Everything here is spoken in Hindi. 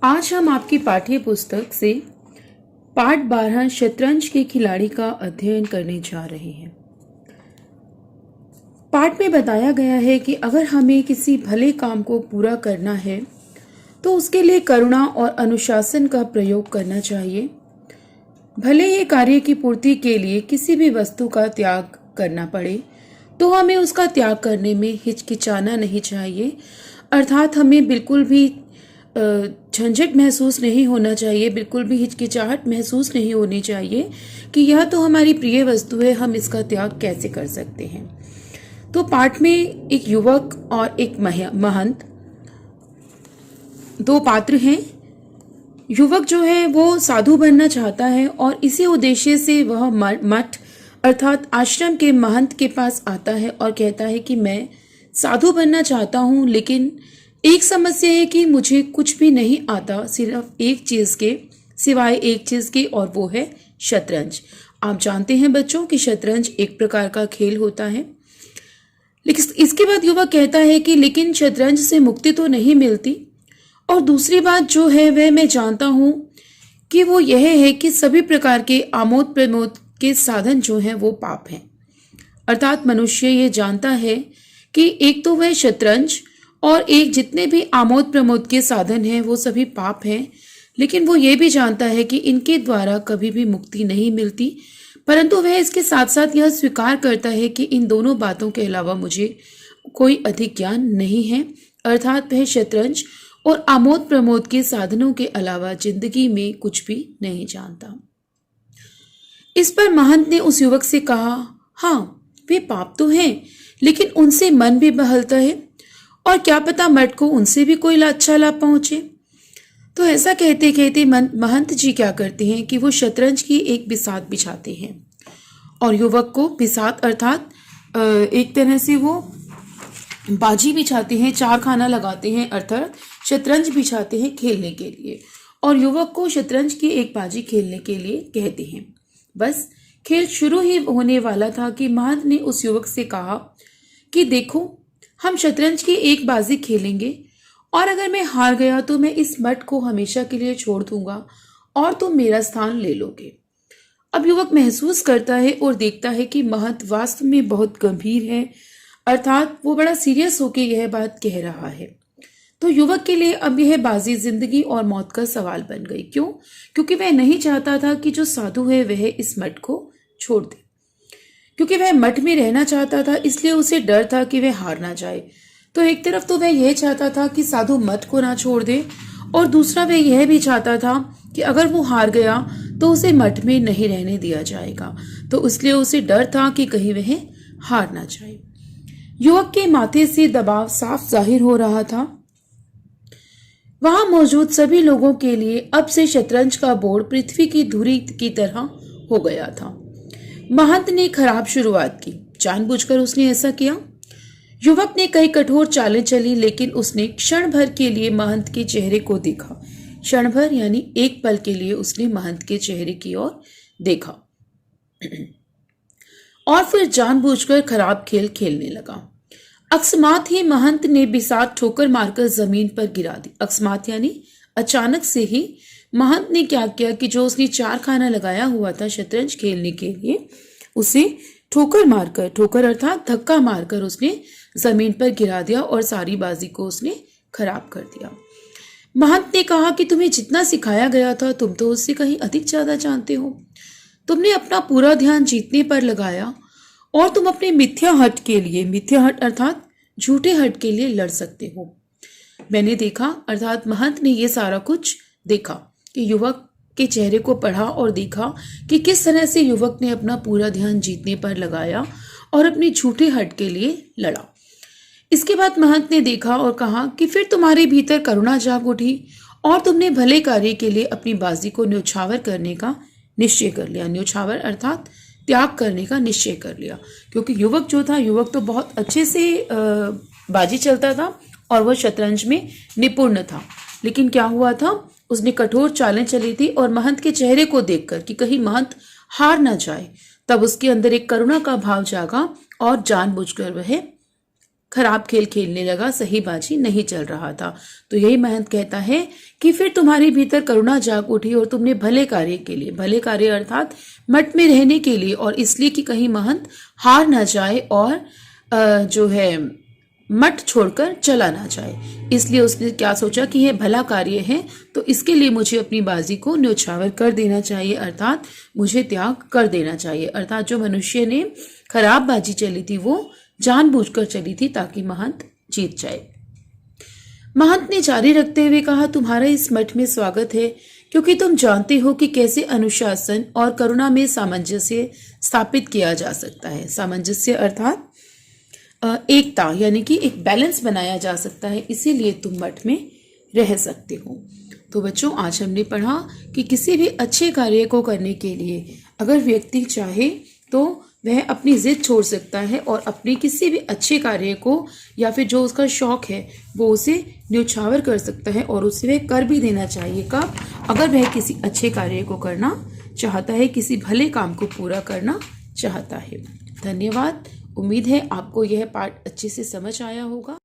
आज हम आपकी पाठ्य पुस्तक से पाठ 12 शतरंज के खिलाड़ी का अध्ययन करने जा रहे हैं। पाठ में बताया गया है कि अगर हमें किसी भले काम को पूरा करना है तो उसके लिए करुणा और अनुशासन का प्रयोग करना चाहिए। भले ही कार्य की पूर्ति के लिए किसी भी वस्तु का त्याग करना पड़े तो हमें उसका त्याग करने में हिचकिचाना नहीं चाहिए, अर्थात हमें बिल्कुल भी झंझट महसूस नहीं होना चाहिए, बिल्कुल भी हिचकिचाहट महसूस नहीं होनी चाहिए कि यह तो हमारी प्रिय वस्तु है, हम इसका त्याग कैसे कर सकते हैं। तो पाठ में एक युवक और एक महंत दो पात्र हैं। युवक जो है वो साधु बनना चाहता है और इसी उद्देश्य से वह मठ अर्थात आश्रम के महंत के पास आता है और कहता है कि मैं साधु बनना चाहता हूँ, लेकिन एक समस्या है कि मुझे कुछ भी नहीं आता सिर्फ एक चीज़ के सिवाय एक चीज़ के, और वो है शतरंज। आप जानते हैं बच्चों कि शतरंज एक प्रकार का खेल होता है। लेकिन इसके बाद युवक कहता है कि लेकिन शतरंज से मुक्ति तो नहीं मिलती, और दूसरी बात जो है वह मैं जानता हूँ कि वो यह है कि सभी प्रकार के आमोद प्रमोद के साधन जो हैं वो पाप हैं। अर्थात मनुष्य ये जानता है कि एक तो वह शतरंज और एक जितने भी आमोद प्रमोद के साधन हैं वो सभी पाप हैं, लेकिन वो ये भी जानता है कि इनके द्वारा कभी भी मुक्ति नहीं मिलती। परंतु वह इसके साथ साथ यह स्वीकार करता है कि इन दोनों बातों के अलावा मुझे कोई अधिक ज्ञान नहीं है, अर्थात वह शतरंज और आमोद प्रमोद के साधनों के अलावा जिंदगी में कुछ भी नहीं जानता। इस पर महंत ने उस युवक से कहा, हाँ वे पाप तो हैं, लेकिन उनसे मन भी बहलता है और क्या पता मठ को उनसे भी कोई अच्छा लाभ पहुंचे। तो ऐसा कहते कहते महंत जी क्या करते हैं कि वो शतरंज की एक बिसात बिछाते हैं और युवक को बिसात अर्थात एक तरह से वो बाजी बिछाते हैं, चार खाना लगाते हैं, अर्थात शतरंज बिछाते हैं खेलने के लिए, और युवक को शतरंज की एक बाजी खेलने के लिए कहते हैं। बस खेल शुरू ही होने वाला था कि महंत ने उस युवक से कहा कि देखो, हम शतरंज की एक बाजी खेलेंगे और अगर मैं हार गया तो मैं इस मठ को हमेशा के लिए छोड़ दूंगा और तुम मेरा स्थान ले लोगे। अब युवक महसूस करता है और देखता है कि महंत वास्तव में बहुत गंभीर है, अर्थात वो बड़ा सीरियस होकर यह बात कह रहा है। तो युवक के लिए अब यह बाजी जिंदगी और मौत का सवाल बन गई। क्यों? क्योंकि वह नहीं चाहता था कि जो साधु है वह इस मठ को छोड़ दे, क्योंकि वह मठ में रहना चाहता था, इसलिए उसे डर था कि वह हार ना जाए। तो एक तरफ तो वह यह चाहता था कि साधु मठ को ना छोड़ दे, और दूसरा वह यह भी चाहता था कि अगर वो हार गया तो उसे मठ में नहीं रहने दिया जाएगा, तो इसलिए उसे डर था कि कहीं वह हार ना जाए। युवक के माथे से दबाव साफ जाहिर हो रहा था। वहां मौजूद सभी लोगों के लिए अब से शतरंज का बोर्ड पृथ्वी की धुरी की तरह हो गया था। महंत ने खराब शुरुआत की, जानबूझकर उसने ऐसा किया। युवक ने कई कठोर चालें चली, लेकिन उसने क्षण भर के लिए महंत के चेहरे को देखा। क्षण भर यानी एक पल के लिए उसने महंत के चेहरे की ओर देखा और फिर जानबूझकर खराब खेल खेलने लगा। अकस्मात ही महंत ने बिसात ठोकर मारकर जमीन पर गिरा दी। अकस्मात यानी अचानक से ही महंत ने क्या किया कि जो उसने चार खाना लगाया हुआ था शतरंज खेलने के लिए, उसे ठोकर अर्थात धक्का मारकर उसने जमीन पर गिरा दिया और सारी बाजी को उसने खराब कर दिया। महंत ने कहा कि तुम्हें जितना सिखाया गया था तुम तो उससे कहीं अधिक ज्यादा जानते हो। तुमने अपना पूरा ध्यान जीतने पर लगाया और तुम अपने मिथ्या हट अर्थात झूठे हट के लिए लड़ सकते हो। मैंने देखा, अर्थात महंत ने ये सारा कुछ देखा कि युवक के चेहरे को पढ़ा और देखा कि किस तरह से युवक ने अपना पूरा ध्यान जीतने पर लगाया और अपने झूठे हट के लिए लड़ा। इसके बाद महंत ने देखा और कहा कि फिर तुम्हारे भीतर करुणा जाग उठी और तुमने भले कार्य के लिए अपनी बाजी को न्योछावर करने का निश्चय कर लिया। न्योछावर अर्थात त्याग करने का निश्चय कर लिया, क्योंकि युवक जो था, युवक तो बहुत अच्छे से बाजी चलता था और वह शतरंज में निपुण था, लेकिन क्या हुआ था, उसने कठोर चालें चली थी और महंत के चेहरे को देखकर कि कहीं महंत हार ना जाए, तब उसके अंदर एक करुणा का भाव जागा और जानबूझकर वह खराब खेल खेलने लगा, सही बाजी नहीं चल रहा था। तो यही महंत कहता है कि फिर तुम्हारे भीतर करुणा जाग उठी और तुमने भले कार्य के लिए, भले कार्य अर्थात मठ में रहने के लिए, और इसलिए कि कहीं महंत हार ना जाए और जो है मठ छोड़कर चला ना जाए, इसलिए उसने क्या सोचा कि यह भला कार्य है, तो इसके लिए मुझे अपनी बाजी को न्योछावर कर देना चाहिए, अर्थात मुझे त्याग कर देना चाहिए। अर्थात जो मनुष्य ने खराब बाजी चली थी वो जानबूझकर चली थी ताकि महंत जीत जाए। महंत ने जारी रखते हुए कहा, तुम्हारा इस मठ में स्वागत है, क्योंकि तुम जानते हो कि कैसे अनुशासन और करुणा में सामंजस्य स्थापित किया जा सकता है। सामंजस्य अर्थात एकता, यानी कि एक बैलेंस बनाया जा सकता है, इसीलिए तुम मठ में रह सकते हो। तो बच्चों, आज हमने पढ़ा कि किसी भी अच्छे कार्य को करने के लिए अगर व्यक्ति चाहे तो वह अपनी जिद छोड़ सकता है और अपने किसी भी अच्छे कार्य को या फिर जो उसका शौक है वो उसे न्योछावर कर सकता है और उसे वह कर भी देना चाहिए। कब? अगर वह किसी अच्छे कार्य को करना चाहता है, किसी भले काम को पूरा करना चाहता है। धन्यवाद। उम्मीद है आपको यह पाठ अच्छे से समझ आया होगा।